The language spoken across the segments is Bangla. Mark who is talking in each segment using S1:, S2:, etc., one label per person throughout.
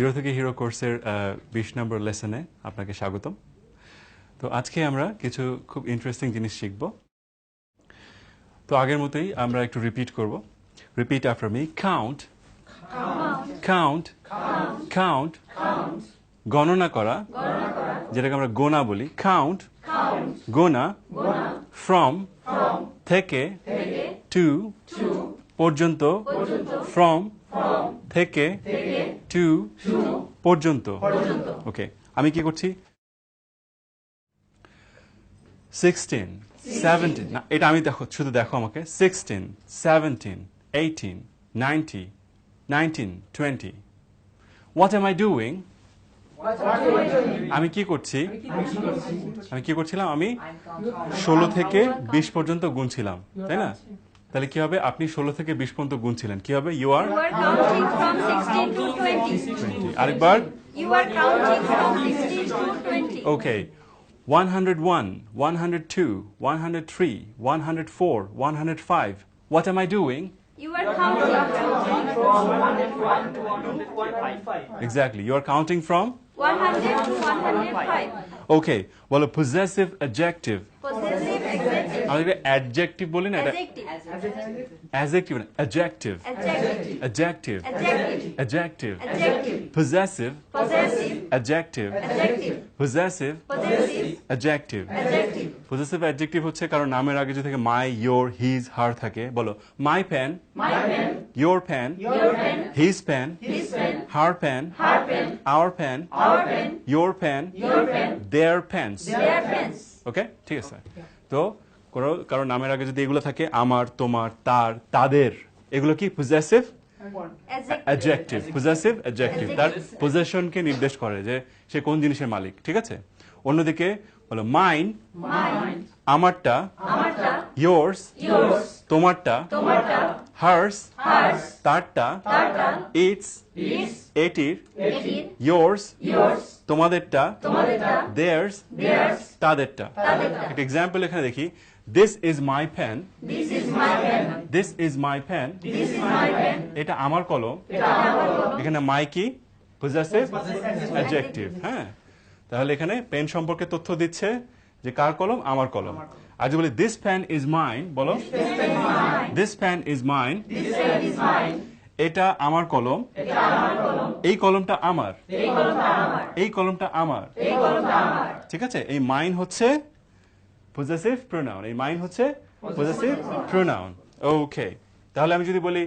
S1: জিরো থেকে হিরো কোর্সের 20 নম্বর লেসনে আপনাকে স্বাগতম। তো আজকে আমরা কিছু খুব ইন্টারেস্টিং জিনিস শিখব। তো আগের মতোই আমরা একটু রিপিট করব। Repeat after me. Count, count, count, গণনা করা, যেটাকে আমরা গোনা বলি। Count, gonna. ফ্রম, থেকে। টু, পর্যন্ত। ফ্রম, থেকে। টু, পর্যন্ত। ওকে, আমি কি করছি? 16, 17, না এটা আমি দেখো, শুধু দেখো আমাকে। 16, 17, 18, 19, 20. What am I doing? আমি কি করছি? আমি কি করছিলাম? আমি 16 থেকে 20 পর্যন্ত গুনছিলাম, তাই না? তাহলে কি হবে? আপনি 16 থেকে 20 পর্যন্ত গুনছিলেন, কি হবে? You are
S2: counting from 16 to 20.
S1: আরেকবার।
S2: You are counting from 16 to 20.
S1: Okay, 101, 102, 103, 104, 105. What am I doing?
S2: You are counting
S3: from 101 to 105.
S1: Exactly, you are counting from?
S2: 100 to 105.
S1: Okay, well, a possessive adjective.
S2: Possessive adjective.
S1: আমাদের অ্যাডজেক্টিভ বলি না, এটা
S2: Adjective.
S1: অ্যাডজেক্টিভ না, adjective.
S2: Adjective.
S1: Adjective,
S2: Adjective.
S1: Adjective.
S2: Adjective.
S1: Possessive,
S2: Possessive.
S1: adjective,
S2: Adjective.
S1: possessive,
S2: Possessive.
S1: adjective.
S2: Adjective.
S1: Possessive adjective হচ্ছে কারণ নামের আগে যদি থাকে my, your, his, her থাকে। বলো, my pen,
S2: My pen.
S1: your pen,
S2: Your pen.
S1: his pen,
S2: His pen.
S1: her pen,
S2: Her pen.
S1: our pen,
S2: Our pen.
S1: your pen,
S2: Your pen.
S1: their pens.
S2: Their pens.
S1: ওকে, ঠিক আছে। তো কারণ নামের আগে যদি এগুলো থাকে, আমার, তোমার, তার, তাদের, এগুলো কি পজেসিভ অ্যাডজেক্টিভ। পজেসিভ অ্যাডজেক্টিভ তার পজেশনকে নির্দেশ করে যে সে কোন জিনিসের মালিক, ঠিক আছে? অন্যদিকে বলো মাইন,
S2: Mine.
S1: আমারটা,
S2: Amarta.
S1: yours,
S2: Yours.
S1: তোমারটা,
S2: Tomarta.
S1: hers,
S2: Hers.
S1: তারটা,
S2: Tarta.
S1: its,
S2: Its.
S1: এটির,
S2: Etir.
S1: yours,
S2: Yours.
S1: তোমাদেরটা,
S2: Tomadeta.
S1: theirs,
S2: Theirs.
S1: তাদেরটা।
S2: Taderta.
S1: একটা এক্সাম্পল এখানে দেখি। This is my pen.
S2: This is my pen.
S1: This is my pen.
S2: This is my pen.
S1: এটা আমার কলম। এখানে my কি? Possessive adjective. হ্যাঁ, তাহলে এখানে পেন সম্পর্কে তথ্য দিচ্ছে যে কার কলম? আমার কলম। আর যদি বলি this pen is mine, বলো this pen is mine.
S2: This pen is mine.
S1: এটা আমার কলম। এই কলমটা আমার। এই কলমটা আমার। ঠিক আছে? এই মাইন হচ্ছে পজেসিভ প্রোনাউন। এই মাইন হচ্ছে পজেসিভ প্রোনাউন। ওকে, তাহলে আমি যদি বলি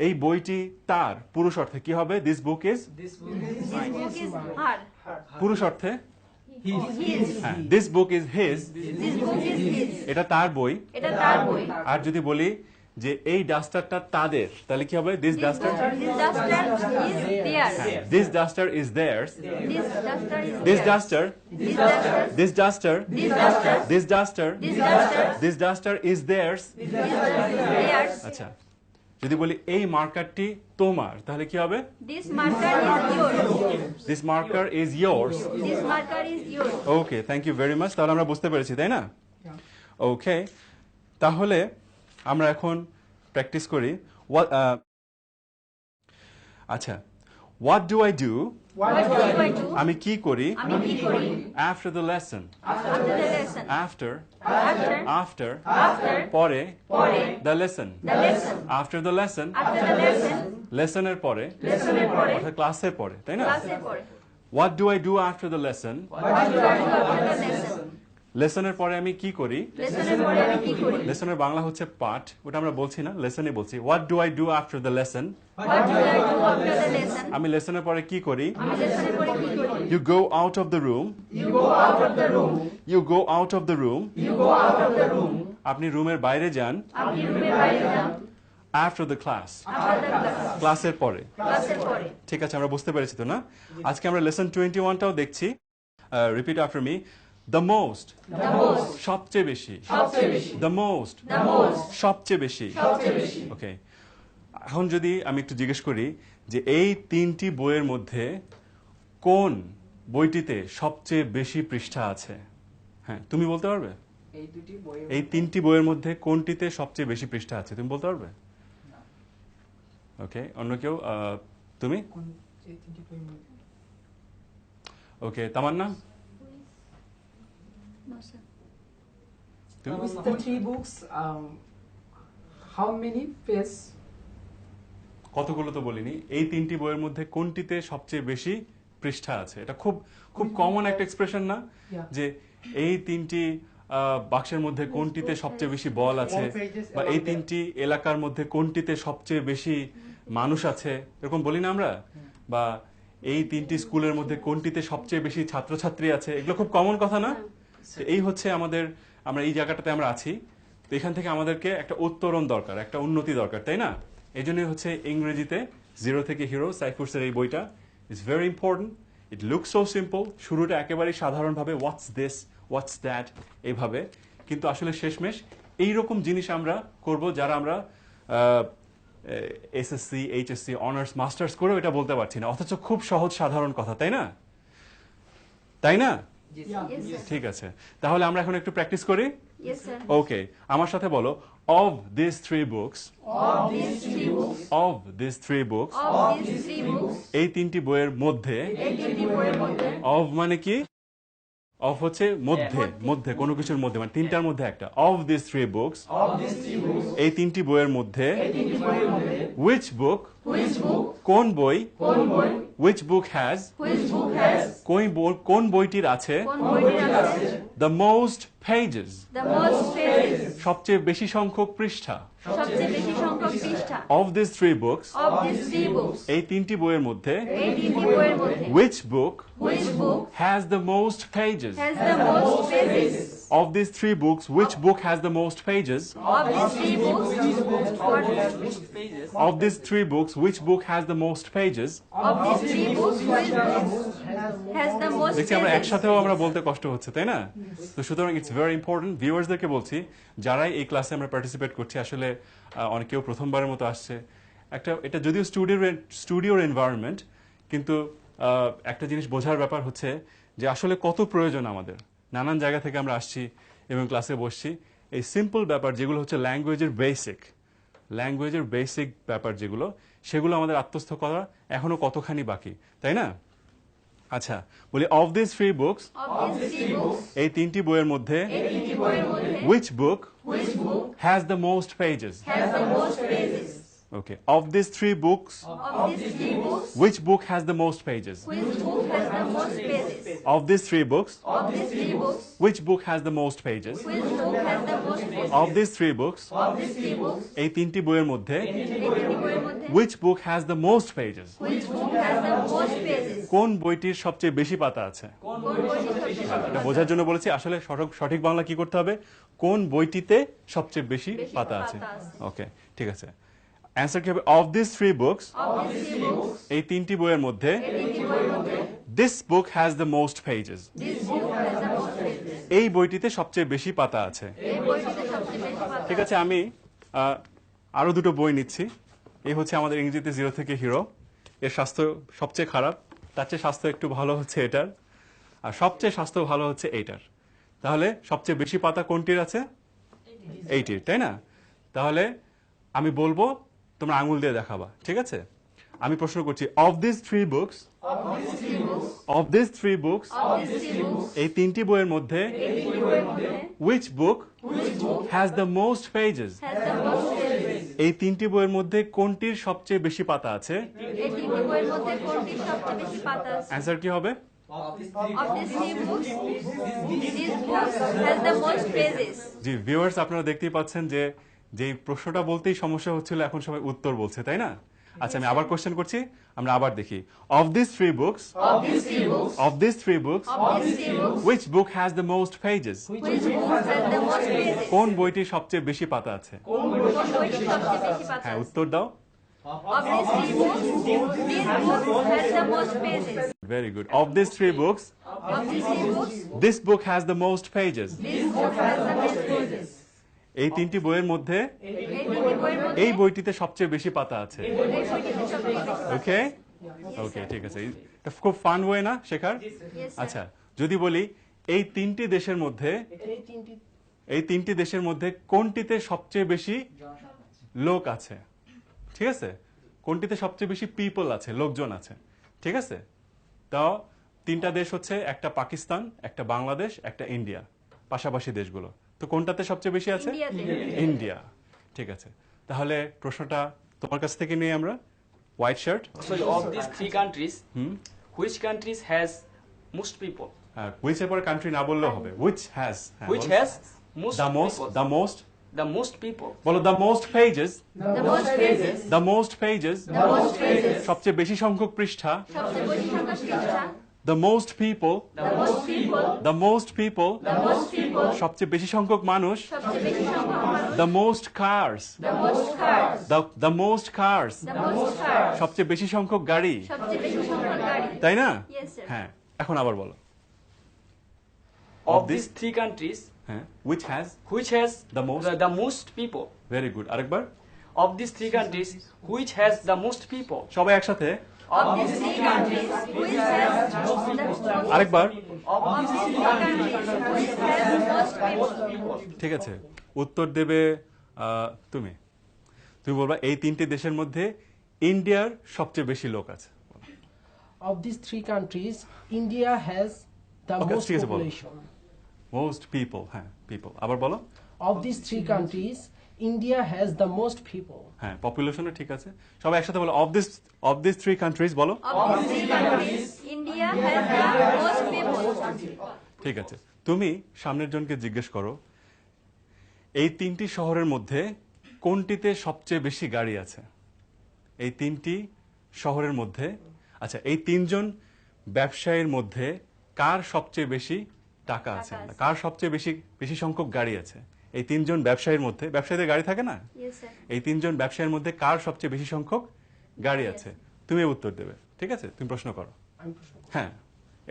S1: এই বইটি তার, পুরুষ অর্থে কি হবে? This book is.
S3: This book
S2: This
S3: is
S2: book is her.
S1: পুরুষ অর্থে
S2: His.
S1: হ্যাঁ, this book is his.
S2: This book is his.
S1: এটা তার বই।
S2: এটা তার বই।
S1: আর যদি বলি যে এই ডাস্টারটা তাদের, তাহলে কি হবে? This duster.
S2: This duster is theirs.
S1: This duster is there's.
S2: This duster is
S1: this
S2: theirs.
S1: Duster,
S2: This duster.
S1: This duster,
S2: This duster.
S1: This duster,
S2: This duster.
S1: This duster is there's.
S2: This duster is theirs.
S1: আচ্ছা, যদি বলি এই মার্কারটি তোমার, তাহলে কি হবে?
S2: This marker is yours.
S1: This marker is yours.
S2: This marker is yours.
S1: Okay, thank you very much. তাহলে আমরা বুঝতে পেরেছি, তাই না? ওকে, তাহলে আমরা এখন প্র্যাকটিস করি। আচ্ছা, what do I do?
S2: What do I do?
S1: আমি কি করি?
S2: আমি কি করি?
S1: After the lesson.
S2: After the lesson.
S1: After,
S2: After.
S1: After,
S2: After.
S1: পরে,
S2: পরে.
S1: The lesson.
S2: The lesson.
S1: After the lesson,
S2: After the lesson.
S1: লেসনের পরে,
S2: Lesson-এর পরে.
S1: অর্থাৎ ক্লাসের পরে, তাই না?
S2: Class-এর পরে.
S1: What do I do after the lesson?
S2: What do I do after the lesson?
S1: লেসনের পরে আমি কি করি?
S2: Lesson-এর পরে আমি কি করি?
S1: লেসনের বাংলা হচ্ছে পাঠ, ওটা আমরা বলছি না, লেসনে বলছি। What do I do after the lesson?
S2: What do I do after the lesson?
S1: আমি লেসনের পরে কি করি?
S2: আমি lesson-এর পরে কি করি?
S1: You go out of the room.
S3: You go out of the room.
S1: You go out of the room.
S3: You go out of the room.
S1: আপনি রুমের বাইরে যান।
S2: আপনি রুমের বাইরে যান।
S1: After the class,
S2: After the class.
S1: ক্লাসের পরে।
S2: ক্লাসের পরে।
S1: ঠিক আছে, আমরা বুঝতে পেরেছি তো না? আজকে আমরা লেসন 21টাও দেখছি। Repeat after me. The most,
S2: The most.
S1: সবচেয়ে বেশি।
S3: সবচেয়ে বেশি।
S1: The most,
S2: The most.
S1: সবচেয়ে বেশি।
S3: সবচেয়ে বেশি।
S1: ওকে, এখন যদি আমি একটু জিজ্ঞেস করি যে এই তিনটি বইয়ের মধ্যে কোন বইটিতে সবচেয়ে বেশি পৃষ্ঠা আছে? হ্যাঁ, তুমি বলতে পারবে?
S3: এই দুটি বইয়ের
S1: এই তিনটি বইয়ের মধ্যে কোনটিতে সবচেয়ে বেশি পৃষ্ঠা আছে তুমি বলতে পারবে? ওকে, অন্য কেউ? তুমি? ওকে, তামান্না?
S2: No, sir.
S1: তুমি?
S4: With the three books, how many pages?
S1: কতগুলো তো বলিনি। এই তিনটি বইয়ের মধ্যে কোনটিতে সবচেয়ে বেশি পৃষ্ঠা আছে? এটা খুব খুব কমন একটা এক্সপ্রেশন না,
S4: Yeah.
S1: যে এই তিনটি বাক্সের মধ্যে কোনটিতে সবচেয়ে বেশি বল আছে, বা এই তিনটি এলাকার মধ্যে কোনটিতে সবচেয়ে বেশি মানুষ আছে, এরকম বলি না আমরা? বা এই তিনটি স্কুলের মধ্যে কোনটিতে সবচেয়ে বেশি ছাত্রছাত্রী আছে? এগুলো খুব কমন কথা না? তো এই হচ্ছে আমরা এই জায়গাটাতে আমরা আছি। তো এখান থেকে আমাদেরকে একটা উত্তরণ দরকার, একটা উন্নতি দরকার, তাই না? এই জন্যই হচ্ছে ইংরেজিতে জিরো থেকে হিরো, সাইফুরসের এই বইটা is very important. It look so simple, শুরুটা একেবারেই সাধারণভাবে হোয়াটস দিস, হোয়াটস দ্যাট, এইভাবে। কিন্তু আসলে শেষমেশ এইরকম জিনিস আমরা করব যারা আমরা এসএসসি, এইচএসসি, অনার্স, মাস্টার্স করেও এটা বলতে পারছি না, অথচ খুব সহজ সাধারণ কথা, তাই না? তাই না?
S3: Yes,
S4: Yeah.
S2: Yes, sir.
S1: ঠিক আছে, তাহলে আমরা এখন একটু প্র্যাকটিস করি।
S2: Yes, sir.
S1: ওকে, আমার সাথে বলো, of these three books,
S2: Of these three books.
S1: of these three books,
S2: Of these three books.
S1: এই তিনটি বইয়ের মধ্যে,
S2: এই তিনটি বইয়ের মধ্যে।
S1: of মানে কি? of হচ্ছে মধ্যে,
S2: মধ্যে।
S1: মধ্যে কোনো কিছুর মধ্যে, মানে তিনটার মধ্যে একটা। of these three books,
S3: of these three books,
S1: এই তিনটি বইয়ের মধ্যে,
S3: এই তিনটি বইয়ের মধ্যে,
S1: which book,
S2: Which book?
S1: কোন বই,
S3: কোন বই,
S1: which book has,
S2: Which book has?
S1: কোন বইটির আছে,
S2: কোন বইটির আছে?
S1: the most pages,
S2: The most pages.
S1: সবচেয়ে বেশি সংখ্যক পৃষ্ঠা।
S2: সবচেয়ে বেশি সংখ্যক পৃষ্ঠা।
S1: of these three books,
S2: Of these three books.
S1: এই তিনটি বইয়ের মধ্যে,
S2: এই তিনটি বইয়ের মধ্যে।
S1: which book
S2: Which book
S1: has the most pages,
S2: has the most pages?
S1: of these three books, which book has the most pages,
S2: Of these three books. What?
S3: pages,
S1: of these three books, which book has the most pages?
S2: Of these three books. Which book has the most
S1: দেখছি আমরা
S2: pages?
S1: একসাথেও আমরা বলতে কষ্ট হচ্ছে, তাই না? তো সুতরাং ইটস ভেরি ইম্পর্টেন্ট। ভিউয়ার্সদেরকে বলছি, যারাই এই ক্লাসে আমরা পার্টিসিপেট করছি, আসলে অনেকেও প্রথমবারের মতো আসছে, এটা যদিও স্টুডিওর এনভায়রনমেন্ট, কিন্তু একটা জিনিস বোঝার ব্যাপার হচ্ছে যে আসলে কত প্রয়োজন আমাদের। নানান জায়গা থেকে আমরা আসছি এবং ক্লাসে বসছি, এই সিম্পল ব্যাপার যেগুলো হচ্ছে ল্যাঙ্গুয়েজের বেসিক ব্যাপার যেগুলো, সেগুলো আমাদের আত্মস্থ করা এখনো কতখানি বাকি, তাই না? আচ্ছা, বলি of these three books,
S2: Of these three books.
S1: এই তিনটি বইয়ের মধ্যে,
S2: এই তিনটি বইয়ের মধ্যে।
S1: which book
S2: Which book
S1: has the most pages?
S2: has the most pages?
S1: Okay, of these three books,
S2: Of these three books.
S1: which book has the most pages?
S2: Which book has the most pages?
S1: Of these three books,
S2: Of these three books.
S1: which book has the most pages?
S2: Which book has the most pages?
S1: Of these three books,
S2: Of these three books.
S1: এই তিনটি বইয়ের মধ্যে,
S2: এই তিনটি বইয়ের মধ্যে।
S1: which book has the most pages?
S2: Which book has the most pages?
S1: কোন বইটির সবচেয়ে বেশি পাতা আছে?
S2: কোন বইটির সবচেয়ে বেশি
S1: এটা বোঝার জন্য বলেছি, আসলে সঠিক বাংলা কি করতে হবে? কোন বইটিতে সবচেয়ে বেশি
S2: বেশি
S1: পাতা আছে।
S2: পাতা আছে।
S1: ওকে, ঠিক আছে। অ্যান্সার কি হবে? of these three books,
S2: Of these three books.
S1: এই তিনটি বইয়ের মধ্যে,
S2: এই তিনটি বইয়ের মধ্যে।
S1: this book has the most pages.
S2: This book has the most pages.
S1: এই বইটিতে সবচেয়ে বেশি পাতা আছে।
S2: এই বইটিতে সবচেয়ে বেশি পাতা
S1: ঠিক আছে, আমি আরো দুটো বই নিচ্ছি। এই হচ্ছে আমাদের ইংরেজিতে জিরো থেকে হিরো। এর স্বাস্থ্য সবচেয়ে খারাপ, তার চেয়ে স্বাস্থ্য একটু ভালো হচ্ছে এটার, আর সবচেয়ে স্বাস্থ্য ভালো হচ্ছে এইটার। তাহলে সবচেয়ে বেশি পাতা কোনটির আছে? এইটির, তাই না? তাহলে আমি বলবো, তোমরা আঙুল দিয়ে দেখাবা, ঠিক আছে? আমি প্রশ্ন করছি, of these three books,
S2: Of these three books.
S1: of these three books,
S2: Of these three books.
S1: এই তিনটি বইয়ের মধ্যে,
S2: এই তিনটি বইয়ের মধ্যে।
S1: which book
S2: Which book
S1: has the most pages?
S2: has the most pages?
S1: এই তিনটি বইয়ের মধ্যে কোনটির সবচেয়ে বেশি পাতা আছে?
S2: এই তিনটি বইয়ের মধ্যে কোনটির সবচেয়ে বেশি পাতা আছে?
S1: অ্যান্সার কি হবে?
S3: of these
S2: Of these three books. These books has the most pages.
S1: G, viewers, আপনারা দেখতেই পাচ্ছেন যে যেই প্রশ্নটা বলতেই সমস্যা হচ্ছিল, এখন সবাই উত্তর বলছে, তাই না? আচ্ছা, আমি আবার কোশ্চেন করছি, আমরা আবার দেখি। of these three books,
S2: Of these three books.
S1: of these three books,
S2: Of these three books.
S1: which book has the most pages?
S2: Which book has the most pages?
S1: কোন বইটির সবচেয়ে বেশি পাতা আছে?
S2: কোন বইটির সবচেয়ে বেশি পাতা
S1: হ্যাঁ,
S2: আছে?
S1: উত্তর দাও।
S2: Of these three books. These books has the most pages.
S1: Very good. of these three books,
S2: Of these three books.
S1: this book has the most pages.
S2: This book has the most pages.
S1: এই তিনটি বইয়ের মধ্যে
S2: এই তিনটি বইয়ের মধ্যে।
S1: এই বইটিতে সবচেয়ে বেশি পাতা আছে।
S2: এই বইটিতে সবচেয়ে বেশি পাতা আছে।
S1: ওকে ওকে, ঠিক আছে। এটা খুব ফান ওয়ে না শেখার?
S2: Yes, sir.
S1: আচ্ছা, যদি বলি এই তিনটি দেশের মধ্যে, এই তিনটি দেশের মধ্যে কোনটিতে সবচেয়ে বেশি লোক আছে? ঠিক আছে, কোনটিতে সবচেয়ে বেশি পিপল আছে, লোকজন আছে? ঠিক আছে, তো তিনটা দেশ হচ্ছে একটা পাকিস্তান, একটা বাংলাদেশ, একটা ইন্ডিয়া, পাশাপাশি দেশগুলো। তো কোনটাতে সবচেয়ে বেশি আছে?
S2: ইন্ডিয়াতে।
S1: ইন্ডিয়া। ঠিক আছে, তাহলে প্রশ্নটা তোমার কাছ থেকে নিয়ে আমরা। White shirt,
S3: So of these three countries, which countries has most people?
S1: Which এর পরে কান্ট্রি না বললেও হবে, which has,
S3: Which has most
S1: the most,
S3: people?
S1: The most,
S3: The most people.
S1: বলো the most pages,
S2: The most pages.
S1: The most pages,
S2: The most pages.
S1: সবচেয়ে বেশি সংখ্যক পৃষ্ঠা,
S2: সবচেয়ে বেশি সংখ্যক পৃষ্ঠা।
S1: The most people,
S2: The most people.
S1: The most people,
S2: The most people.
S1: সবচেয়ে বেশি সংখ্যক মানুষ,
S2: সবচেয়ে বেশি সংখ্যক মানুষ।
S1: The most cars,
S2: The most cars.
S1: The most cars,
S2: The most cars.
S1: সবচেয়ে বেশি সংখ্যক গাড়ি,
S2: সবচেয়ে বেশি সংখ্যক গাড়ি।
S1: তাই না?
S2: Yes, sir.
S1: হ্যাঁ, এখন আবার বলো।
S3: Of these three countries,
S1: হ্যাঁ, which has,
S3: which has
S1: The most?
S3: the most people?
S1: Very good, আরেকবার।
S3: Of these three countries, which has the most people?
S1: সবাই একসাথে,
S2: Of these three countries, which has the most
S1: আরেকবার।
S3: Of
S2: Of
S3: these
S2: these three countries, which has the most people?
S1: ঠিক আছে, উত্তর দেবে তুমি। তুমি বলবা এই তিনটি দেশের মধ্যে ইন্ডিয়ার সবচেয়ে বেশি লোক আছে।
S5: Of these three countries, India has the
S1: Okay,
S5: most
S1: ঠিক আছে, বলো।
S5: population.
S1: মোস্ট পিপল, হ্যাঁ পিপল, আবার বলো।
S5: Of these three countries, India has the most people.
S1: হ্যাঁ, পপুলেশনও ঠিক আছে, সবাই একসাথে বলো। অফ দিস থ্রি কান্ট্রিজ বলো।
S2: Of these three countries, India has the most people.
S1: ঠিক আছে, তুমি সামনের জনকে জিজ্ঞেস করো এই তিনটি শহরের মধ্যে কোনটিতে সবচেয়ে বেশি গাড়ি আছে? এই তিনটি শহরের মধ্যে, আচ্ছা এই তিনজন ব্যবসায়ীর মধ্যে কার সবচেয়ে বেশি টাকা আছে,
S2: টাকা আছে।
S1: কার সবচেয়ে বেশি বেশি সংখ্যক গাড়ি আছে? এই তিনজন ব্যবসায়ীর মধ্যে, ব্যবসায়ীদের গাড়ি থাকে না,
S2: Yes, sir.
S1: এই তিনজন ব্যবসায়ীর মধ্যে কার সবচেয়ে বেশি সংখ্যক গাড়ি আছে? তুমি উত্তর দেবে, ঠিক আছে? তুমি প্রশ্ন করো।
S5: I'm sure.
S1: হ্যাঁ,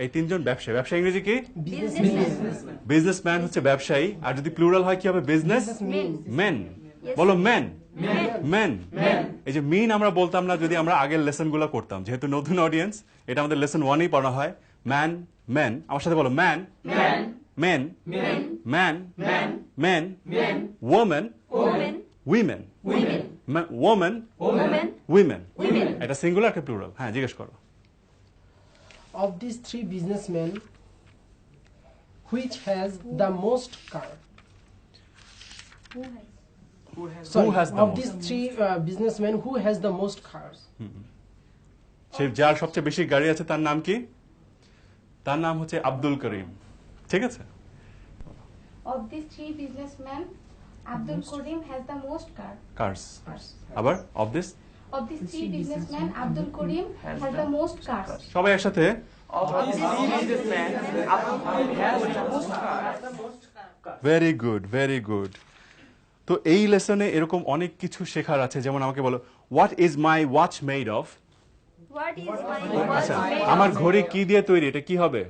S1: এই তিনজন ব্যবসায়ী, ব্যবসায়ী ইংরেজি কি?
S2: Businessmen.
S1: বিজনেসম্যান হচ্ছে ব্যবসায়ী, আর যদি প্লুরাল হয় কি হবে? Business
S2: Men.
S1: মেন।
S2: Yes,
S1: বলো
S2: sir.
S1: Men,
S2: Men.
S1: মেন। এই যে মিন আমরা বলতাম না যদি আমরা আগের লেসন গুলো করতাম, যেহেতু নতুন অডিয়েন্স, এটা আমাদের লেসন 1-এই পড়া হয়। ম্যান, মেন, আমার সাথে বলো man, men, man, men, women,
S2: Women.
S1: Women,
S2: Women.
S1: Women,
S2: Women.
S1: Women.
S2: Women.
S1: এটা সিঙ্গুলার, একটা প্লুরাল। হ্যাঁ, জিজ্ঞেস করো।
S5: Of these three businessmen, which has the most car?
S3: who has
S5: Sorry,
S1: has the
S5: of
S1: most?
S5: these three businessmen, who has the most cars?
S1: সে যার সবচেয়ে বেশি গাড়ি আছে তার নাম কি? তার নাম হচ্ছে আব্দুল করিম। ঠিক আছে,
S6: Of these three businessmen, Abdul Karim has the most
S1: cars.
S6: cars.
S1: আবার of this,
S6: Of these three businessmen, Abdul Karim has the most cars.
S1: সবাই একসাথে।
S3: of these three businessmen, Abdul Karim has the most cars?
S1: Very good, very good. তো এই লেসনে এরকম অনেক কিছু শেখার আছে, যেমন আমাকে বলো what is my watch made of?
S2: What is my watch
S1: আচ্ছা,
S2: made
S1: আমার
S2: of?
S1: ঘড়ি কি দিয়ে তৈরি, এটা কি হবে?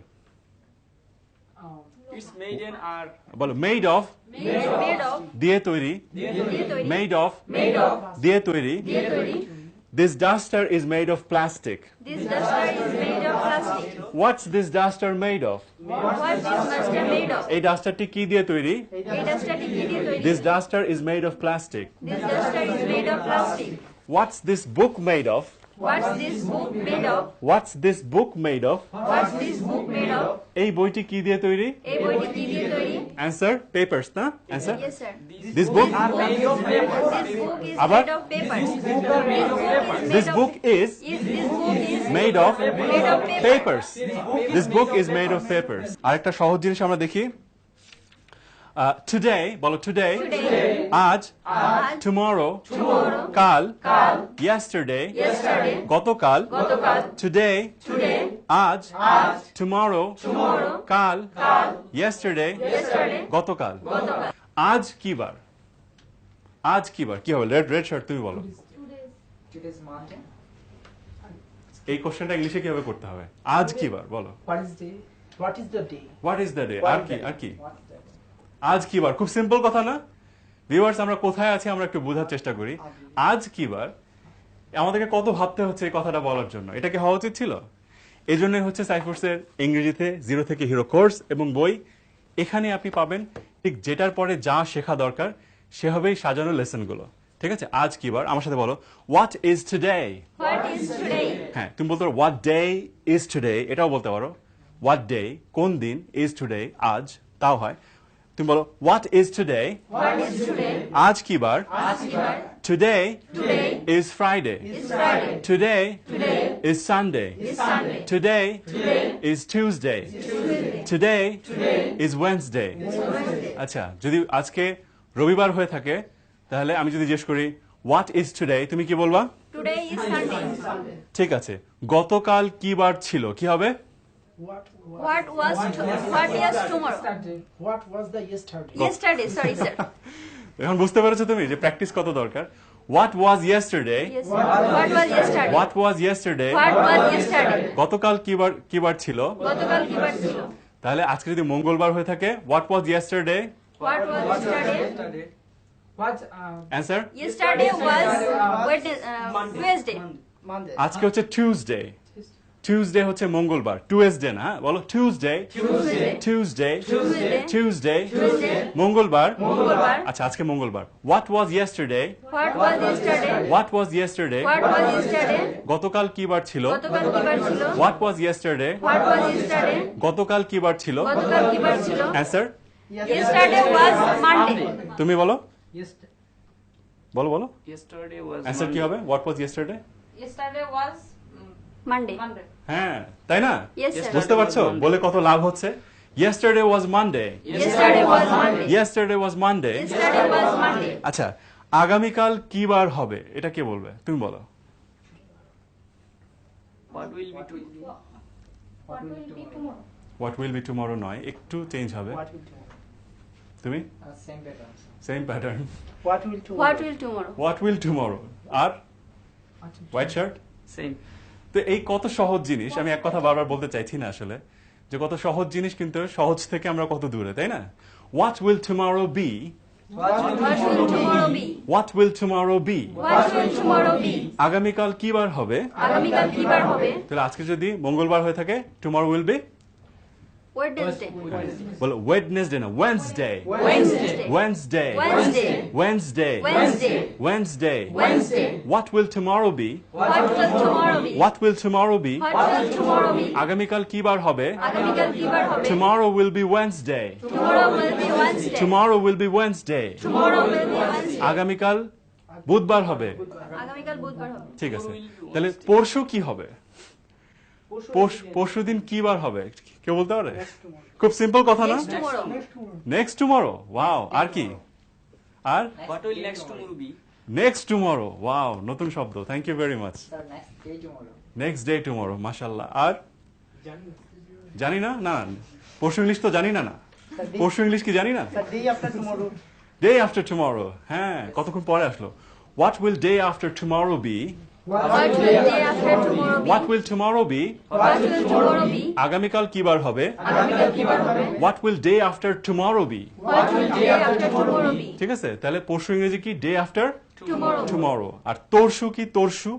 S3: It's made in our
S1: বলো মেড অফ,
S2: Made of.
S1: দিয়ে তৈরি,
S2: দিয়ে তৈরি।
S1: Made of,
S2: Made of.
S1: দিয়ে তৈরি।
S2: দিয়ে তৈরি।
S1: This duster is made of plastic.
S2: This duster is made of plastic.
S1: What's this duster made of?
S2: What is duster made of?
S1: এই ডাস্টারটি কি দিয়ে তৈরি?
S2: এই ডাস্টারটি কি দিয়ে তৈরি?
S1: This duster is made of plastic.
S2: This duster is made of plastic.
S1: What's this book made of?
S2: What's this book made of?
S1: What's this book made of?
S2: What's this book made of?
S1: এই বইটি কি দিয়ে তৈরি?
S2: এই বইটি কি দিয়ে তৈরি?
S1: অ্যান্সার পেপারস, না? Answer
S2: Yes, sir.
S1: This book,
S3: are made of paper.
S2: This book is
S1: আবার?
S2: made of paper.
S1: This book is
S2: This book is
S1: made of
S2: made of paper.
S1: Papers. This book is made of papers. আরেকটা সহজ জিনিস আমরা দেখি। টুডে, বলো টুডে,
S2: Today.
S1: আজ,
S2: আজ,
S1: টুমরো,
S2: tomorrow,
S1: কাল,
S2: কাল,
S1: ইয়েস্টারডে,
S2: yesterday,
S1: গতকাল,
S2: গতকাল,
S1: টুডে,
S2: today,
S1: আজ, টুমরো,
S2: tomorrow,
S1: কাল,
S2: কাল,
S1: ইয়েস্টারডে,
S2: yesterday,
S1: গতকাল।
S2: গতকাল।
S1: আজ কি বার? আজ কি বার? কি হবে? রেড রেড শার্ট, তুমি বলো।
S4: Today's Monday.
S1: এই কোশ্চেনটা ইংলিশে কিভাবে করতে হবে? আজ কি বার বলো।
S5: What is day? What is the day?
S1: What is the day? আর কি, আর কি?
S4: What's that?
S1: আজ কি বার? খুব সিম্পল কথা না? ভিউয়ার্স, আমরা কোথায় আছি আমরা একটু বোঝার চেষ্টা করি। আজ কি বার? আমাদেরকে কত ভাবতে হচ্ছে এই কথাটা বলার জন্য। এটা কি হওয়া উচিত ছিল? এই জন্যই হচ্ছে সাইফোর্সের ইংরেজিতে 0 থেকে হিরো কোর্স এবং বই। এখানে আপনি পাবেন ঠিক যেটার পরে যা শেখা দরকার সেভাবেই সাজানো লেসনগুলো। ঠিক আছে, আজ কি বার? আমার সাথে বলো, what is today.
S2: What is today?
S1: হ্যাঁ, তুমি বলতে পারো হোয়াট ডে ইজ টুডে, এটাও বলতে পারো। হোয়াট ডে, কোন দিন, ইজ টুডে, আজ, তাও হয়। তুমি বলো what is today,
S2: What is today?
S1: আজ কি বার? Today is Friday, today is Sunday, today is Tuesday, today is Wednesday. আচ্ছা, যদি আজকে রবিবার হয়ে থাকে তাহলে আমি যদি জিজ্ঞেস করি হোয়াট ইজ টুডে, তুমি কি বলবা?
S2: Today is Sunday.
S1: ঠিক আছে, গতকাল কি বার ছিল, কি হবে?
S2: What was tomorrow?
S5: What was the yesterday?
S2: Yesterday, sorry sir.
S1: এখন বুঝতে পেরেছো তুমি যে প্র্যাকটিস কত দরকার? What was yesterday,
S2: Yes. What was yesterday?
S1: What was yesterday,
S2: What was yesterday?
S1: গতকাল কি বার ছিল।
S2: গতকাল কি বার ছিল?
S1: তাহলে আজকে যদি মঙ্গলবার হয়ে থাকে, what was yesterday,
S2: What was yesterday?
S4: What?
S1: Answer
S2: Yesterday was Wednesday.
S4: Monday.
S1: আজকে হচ্ছে টিউসডে, টিউসডে হচ্ছে মঙ্গলবার, টুয়েসডে না, হ্যাঁ বলো টিউসডে, টিউসডে, টিউসডে, মঙ্গলবার। আচ্ছা, আজকে মঙ্গলবার। What was yesterday,
S2: What was yesterday?
S1: What was yesterday,
S2: What was yesterday?
S1: গতকাল কি বার ছিল,
S2: গতকাল কি বার ছিল?
S1: What was yesterday,
S2: What was yesterday?
S1: গতকাল কি বার ছিল,
S2: গতকাল কি বার ছিল?
S1: Answer
S2: Yesterday was Monday.
S1: তুমি বলো,
S4: Yesterday.
S1: বলো বলো,
S3: Yesterday was
S1: অ্যান্সার কি হবে? What was yesterday,
S7: Yesterday was
S2: Monday.
S7: Monday.
S1: হ্যাঁ তাই না?
S2: Yes sir.
S1: বুঝতে পারছো বলে কত লাভ হচ্ছে? Yesterday was Monday,
S2: Yesterday was Monday.
S1: Yesterday was Monday.
S2: Yesterday was Monday.
S1: আচ্ছা, আগামীকাল কি বার হবে, এটা কে বলবে? তুমি বলো।
S3: What will be to
S6: What will be tomorrow?
S1: What will be tomorrow নয়, একটু চেঞ্জ হবে।
S4: What will tomorrow?
S1: তুমি
S4: Same pattern.
S1: Same pattern.
S4: What will tomorrow?
S2: What will tomorrow?
S1: What will tomorrow. আর
S4: What will
S1: white shirt.
S3: same?
S1: তো এই কত সহজ জিনিস, আমি এক কথা বারবার বলতে চাইছি না আসলে, যে কত সহজ জিনিস কিন্তু সহজ থেকে আমরা কত দূরে, তাই না? What will tomorrow be,
S2: What will tomorrow be?
S1: What will tomorrow be,
S2: What will tomorrow be?
S1: আগামীকাল কি বার হবে।
S2: আগামীকাল কি বার হবে?
S1: তাহলে আজকে যদি মঙ্গলবার হয়ে থাকে, টুমরো উইল বি,
S2: Wednesday.
S1: বলো ওয়েডনেসডে না, Wednesday,
S2: Wednesday.
S1: Wednesday,
S2: Wednesday.
S1: Wednesday,
S2: Wednesday.
S1: Wednesday.
S2: Wednesday.
S1: What will tomorrow be,
S2: What will tomorrow be?
S1: What will tomorrow be,
S2: What will tomorrow be?
S1: আগামীকাল কি বার হবে।
S2: আগামীকাল কি বার হবে?
S1: Tomorrow will be Wednesday.
S2: Tomorrow will be Wednesday.
S1: Tomorrow will be Wednesday.
S2: Tomorrow will be Wednesday.
S1: আগামীকাল বুধবার হবে।
S2: আগামীকাল বুধবার হবে।
S1: ঠিক আছে, তাহলে পরশু কি হবে? পরশুদিন কি বার হবে, কেউ বলতে পারে? খুব সিম্পল কথা না?
S2: Next tomorrow.
S1: Next tomorrow. Wow, আর কি? আর
S3: What will next tomorrow be?
S1: Next tomorrow. Wow, নতুন শব্দ, thank you very much.
S4: Sir, next day tomorrow.
S1: Next day tomorrow, মাশাআল্লাহ। আর জানি না, না পরশু ইংলিশ তো জানি না, না পরশু ইংলিশ কি জানি না?
S4: Sir, day after tomorrow.
S1: Day after tomorrow, হ্যাঁ কতক্ষণ পরে আসলো। What will day after tomorrow be,
S2: What will day after tomorrow be?
S1: What will tomorrow be,
S2: What will tomorrow be?
S1: আগামীকাল কি বার হবে।
S2: আগামীকাল কি বার হবে?
S1: What will day after tomorrow be.
S2: What will day after tomorrow be?
S1: ঠিক আছে, তাহলে পরশু ইংরেজি কি? Day after
S2: Tomorrow.
S1: টুমরো। আর তরশু কি? তরশু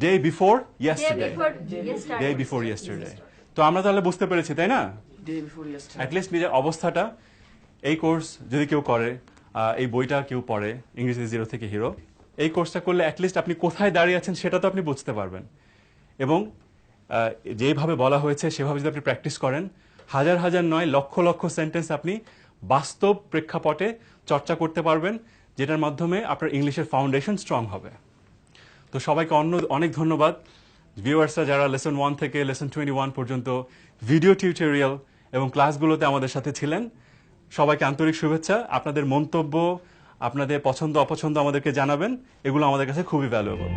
S1: day before
S2: Day
S1: yesterday,
S2: before
S1: day
S2: yesterday.
S1: Before yesterday. তো আমরা তাহলে বুঝতে পেরেছি, তাই না?
S3: Day before yesterday.
S1: অ্যাটলিস্ট নিজের অবস্থাটা, এই কোর্স যদি কেউ করে, এই বইটা কেউ পড়ে, ইংরেজি জিরো থেকে হিরো, এই কোর্সটা করলে অ্যাটলিস্ট আপনি কোথায় দাঁড়িয়ে আছেন সেটা তো আপনি বুঝতে পারবেন। এবং যেভাবে বলা হয়েছে সেভাবে যদি আপনি প্র্যাকটিস করেন, হাজার হাজার নয় লক্ষ লক্ষ সেন্টেন্স আপনি বাস্তব প্রেক্ষাপটে চর্চা করতে পারবেন, যেটার মাধ্যমে আপনার ইংলিশের ফাউন্ডেশন স্ট্রং হবে। তো সবাইকে অনেক ধন্যবাদ ভিউয়ার্সরা যারা লেসন 1 থেকে লেসন 21 পর্যন্ত ভিডিও টিউটোরিয়াল এবং ক্লাসগুলোতে আমাদের সাথে ছিলেন। সবাইকে আন্তরিক শুভেচ্ছা। আপনাদের মন্তব্য, আপনাদের পছন্দ অপছন্দ আমাদেরকে জানাবেন, এগুলো আমাদের কাছে খুবই ভ্যালুয়েবল।